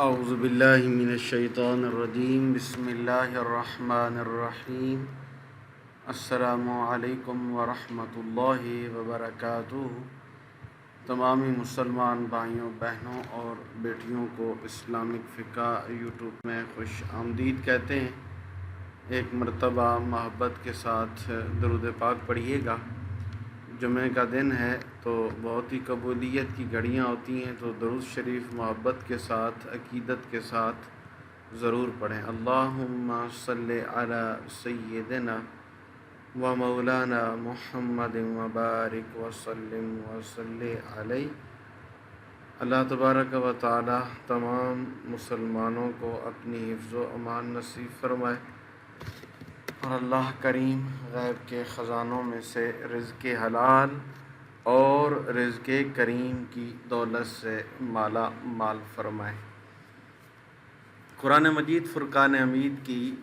اعوذ باللہ من الشیطان الرجیم بسم اللہ الرحمن الرحیم السلام علیکم ورحمۃ اللہ وبرکاتہ۔ تمامی مسلمان بھائیوں، بہنوں اور بیٹیوں کو اسلامک فقہ یوٹیوب میں خوش آمدید کہتے ہیں۔ ایک مرتبہ محبت کے ساتھ درود پاک پڑھیے گا۔ جمعہ کا دن ہے تو بہت ہی قبولیت کی گھڑیاں ہوتی ہیں، تو درود شریف محبت کے ساتھ، عقیدت کے ساتھ ضرور پڑھیں۔ اللہم صلی علی سیدنا و مولانا محمد وبارک وسلم وصلی علیہ۔ اللہ تبارک و تعالی تمام مسلمانوں کو اپنی حفظ و امان نصیب فرمائے، اور اللہ کریم غیب کے خزانوں میں سے رزق حلال اور رزق کریم کی دولت سے مالا مال فرمائے۔ قرآن مجید فرقان حمید کی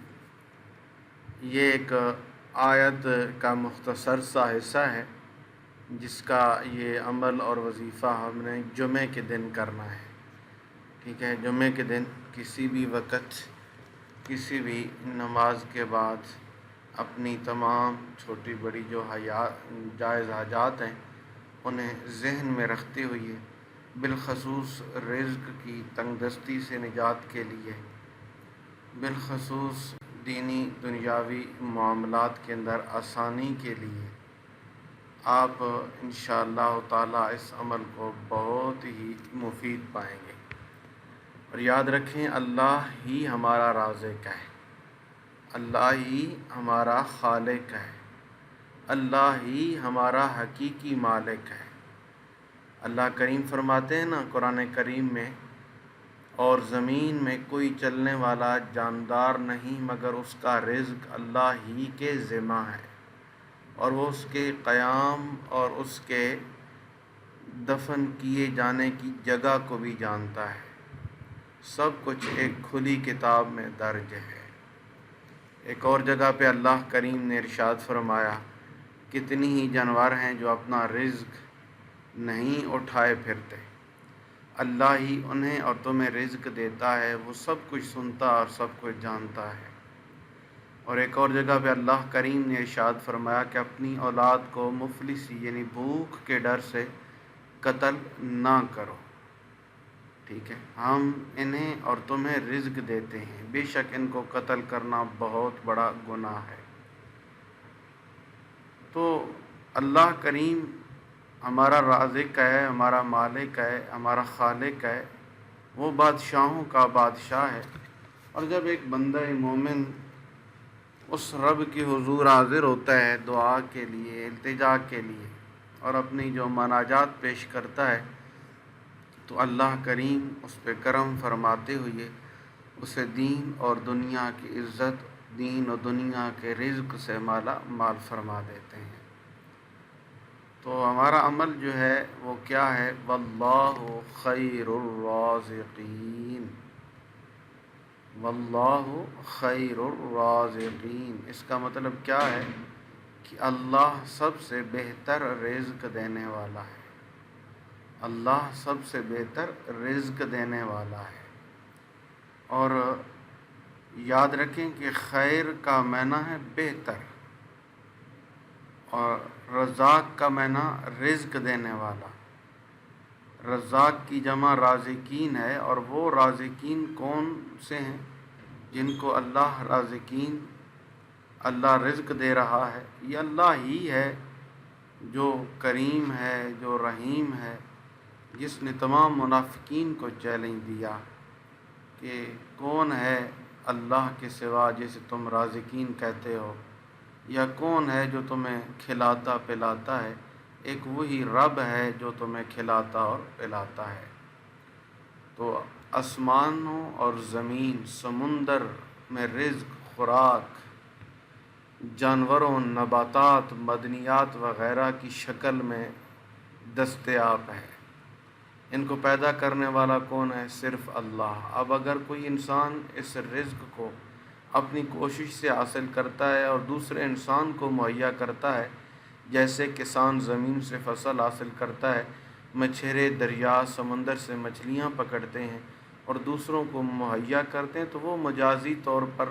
یہ ایک آیت کا مختصر سا حصہ ہے، جس کا یہ عمل اور وظیفہ ہم نے جمعے کے دن کرنا ہے۔ ٹھیک ہے، جمعے کے دن کسی بھی وقت، کسی بھی نماز کے بعد اپنی تمام چھوٹی بڑی جو جائز حاجات ہیں انہیں ذہن میں رکھتے ہوئے، بالخصوص رزق کی تنگ دستی سے نجات کے لیے، بالخصوص دینی دنیاوی معاملات کے اندر آسانی کے لیے، آپ انشاءاللہ تعالی اس عمل کو بہت ہی مفید پائیں گے۔ اور یاد رکھیں، اللہ ہی ہمارا رازق ہے، اللہ ہی ہمارا خالق ہے، اللہ ہی ہمارا حقیقی مالک ہے۔ اللہ کریم فرماتے ہیں نا قرآن کریم میں، اور زمین میں کوئی چلنے والا جاندار نہیں مگر اس کا رزق اللہ ہی کے ذمہ ہے، اور وہ اس کے قیام اور اس کے دفن کیے جانے کی جگہ کو بھی جانتا ہے۔ سب کچھ ایک کھلی کتاب میں درج ہے۔ ایک اور جگہ پہ اللہ کریم نے ارشاد فرمایا، کتنی ہی جانور ہیں جو اپنا رزق نہیں اٹھائے پھرتے، اللہ ہی انہیں اور تمہیں رزق دیتا ہے، وہ سب کچھ سنتا اور سب کچھ جانتا ہے۔ اور ایک اور جگہ پہ اللہ کریم نے ارشاد فرمایا کہ اپنی اولاد کو مفلسی یعنی بھوک کے ڈر سے قتل نہ کرو۔ ٹھیک ہے، ہم انہیں اور تمہیں رزق دیتے ہیں، بے شک ان کو قتل کرنا بہت بڑا گناہ ہے۔ تو اللہ کریم ہمارا رازق ہے، ہمارا مالک ہے، ہمارا خالق ہے، وہ بادشاہوں کا بادشاہ ہے۔ اور جب ایک بندہ مومن اس رب کے حضور حاضر ہوتا ہے دعا کے لیے، التجا کے لیے، اور اپنی جو مناجات پیش کرتا ہے، تو اللہ کریم اس پہ کرم فرماتے ہوئے اسے دین اور دنیا کی عزت، دین اور دنیا کے رزق سے مالا مال فرما دیتے ہیں۔ تو ہمارا عمل جو ہے وہ کیا ہے؟ واللہ خیر الرازقین، واللہ خیر الرازقین۔ اس کا مطلب کیا ہے کہ اللہ سب سے بہتر رزق دینے والا ہے، اللہ سب سے بہتر رزق دینے والا ہے۔ اور یاد رکھیں کہ خیر کا معنی ہے بہتر، اور رزاق کا معنی رزق دینے والا۔ رزاق کی جمع رازقین ہے، اور وہ رازقین کون سے ہیں؟ جن کو اللہ رازقین، اللہ رزق دے رہا ہے، یہ اللہ ہی ہے جو کریم ہے، جو رحیم ہے، جس نے تمام منافقین کو چیلنج دیا کہ کون ہے اللہ کے سوا جسے تم رازقین کہتے ہو، یا کون ہے جو تمہیں کھلاتا پلاتا ہے؟ ایک وہی رب ہے جو تمہیں کھلاتا اور پلاتا ہے۔ تو آسمانوں اور زمین، سمندر میں رزق، خوراک، جانوروں، نباتات، معدنیات وغیرہ کی شکل میں دستیاب ہے۔ ان کو پیدا کرنے والا کون ہے؟ صرف اللہ۔ اب اگر کوئی انسان اس رزق کو اپنی کوشش سے حاصل کرتا ہے اور دوسرے انسان کو مہیا کرتا ہے، جیسے کسان زمین سے فصل حاصل کرتا ہے، مچھیرے دریا سمندر سے مچھلیاں پکڑتے ہیں اور دوسروں کو مہیا کرتے ہیں تو وہ مجازی طور پر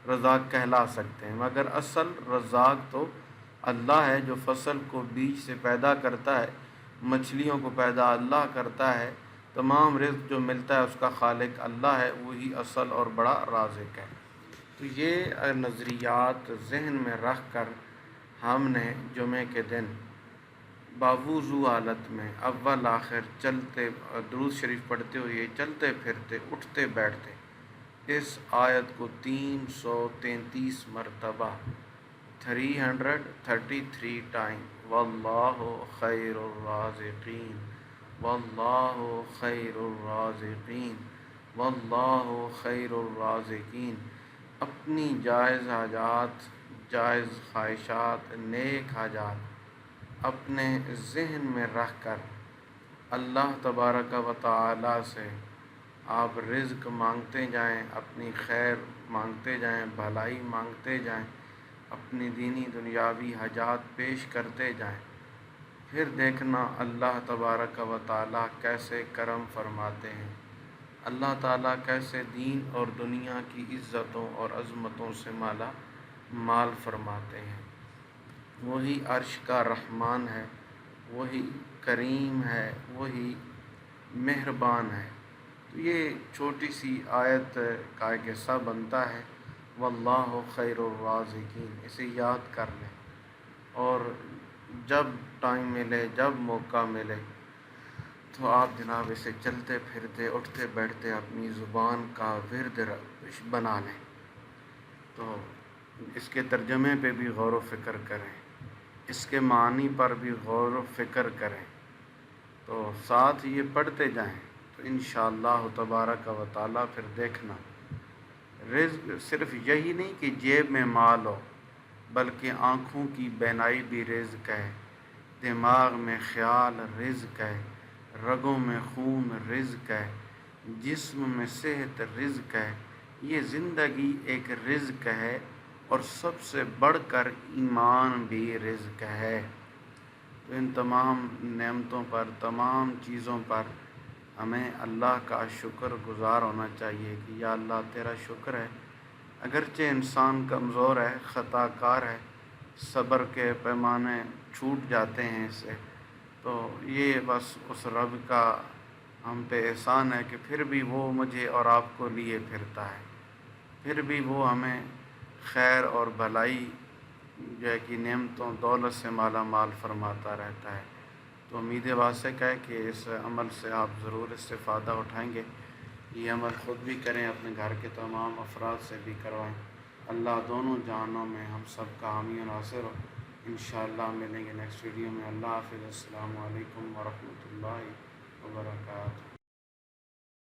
رزاق کہلا سکتے ہیں، مگر اصل رزاق تو اللہ ہے جو فصل کو بیج سے پیدا کرتا ہے، مچھلیوں کو پیدا اللہ کرتا ہے، تمام رزق جو ملتا ہے اس کا خالق اللہ ہے، وہی اصل اور بڑا رازق ہے۔ تو یہ نظریات ذہن میں رکھ کر ہم نے جمعے کے دن باوضو حالت میں اول آخر چلتے درود شریف پڑھتے ہوئے چلتے پھرتے اٹھتے بیٹھتے اس آیت کو 333 مرتبہ 333 ٹائم واللہ خیر الرازقین، واللہ خیر الرازقین، واللہ خیر الرازقین، اپنی جائز حاجات، جائز خواہشات، نیک حاجات اپنے ذہن میں رکھ کر اللہ تبارک و تعالی سے آپ رزق مانگتے جائیں، اپنی خیر مانگتے جائیں، بھلائی مانگتے جائیں، اپنی دینی دنیاوی حاجات پیش کرتے جائیں، پھر دیکھنا اللہ تبارک و تعالی کیسے کرم فرماتے ہیں، اللہ تعالیٰ کیسے دین اور دنیا کی عزتوں اور عظمتوں سے مالا مال فرماتے ہیں۔ وہی عرش کا رحمان ہے، وہی کریم ہے، وہی مہربان ہے۔ تو یہ چھوٹی سی آیت کا ایک حصہ بنتا ہے، واللہ خیر الرازقین، اسے یاد کر لیں اور جب ٹائم ملے، جب موقع ملے تو آپ جناب اسے چلتے پھرتے اٹھتے بیٹھتے اپنی زبان کا ورد بنا لیں۔ تو اس کے ترجمے پہ بھی غور و فکر کریں، اس کے معنی پر بھی غور و فکر کریں، تو ساتھ یہ پڑھتے جائیں تو انشاءاللہ تبارک و تعالی پھر دیکھنا رزق صرف یہی نہیں کہ جیب میں مال ہو، بلکہ آنکھوں کی بینائی بھی رزق ہے، دماغ میں خیال رزق ہے، رگوں میں خون رزق ہے، جسم میں صحت رزق ہے، یہ زندگی ایک رزق ہے، اور سب سے بڑھ کر ایمان بھی رزق ہے۔ تو ان تمام نعمتوں پر، تمام چیزوں پر ہمیں اللہ کا شکر گزار ہونا چاہیے کہ یا اللہ تیرا شکر ہے، اگرچہ انسان کمزور ہے، خطا کار ہے، صبر کے پیمانے چھوٹ جاتے ہیں اس سے، تو یہ بس اس رب کا ہم پہ احسان ہے کہ پھر بھی وہ مجھے اور آپ کو لیے پھرتا ہے، پھر بھی وہ ہمیں خیر اور بھلائی جو ہے کہ نعمتوں دولت سے مالا مال فرماتا رہتا ہے۔ تو امید واسق ہے کہ اس عمل سے آپ ضرور استفادہ اٹھائیں گے، یہ عمل خود بھی کریں، اپنے گھر کے تمام افراد سے بھی کروائیں۔ اللہ دونوں جہانوں میں ہم سب کا حامی و ناصر ہو۔ انشاءاللہ ملیں گے نیکسٹ ویڈیو میں۔ اللہ حافظ، السلام علیکم ورحمۃ اللہ وبرکاتہ۔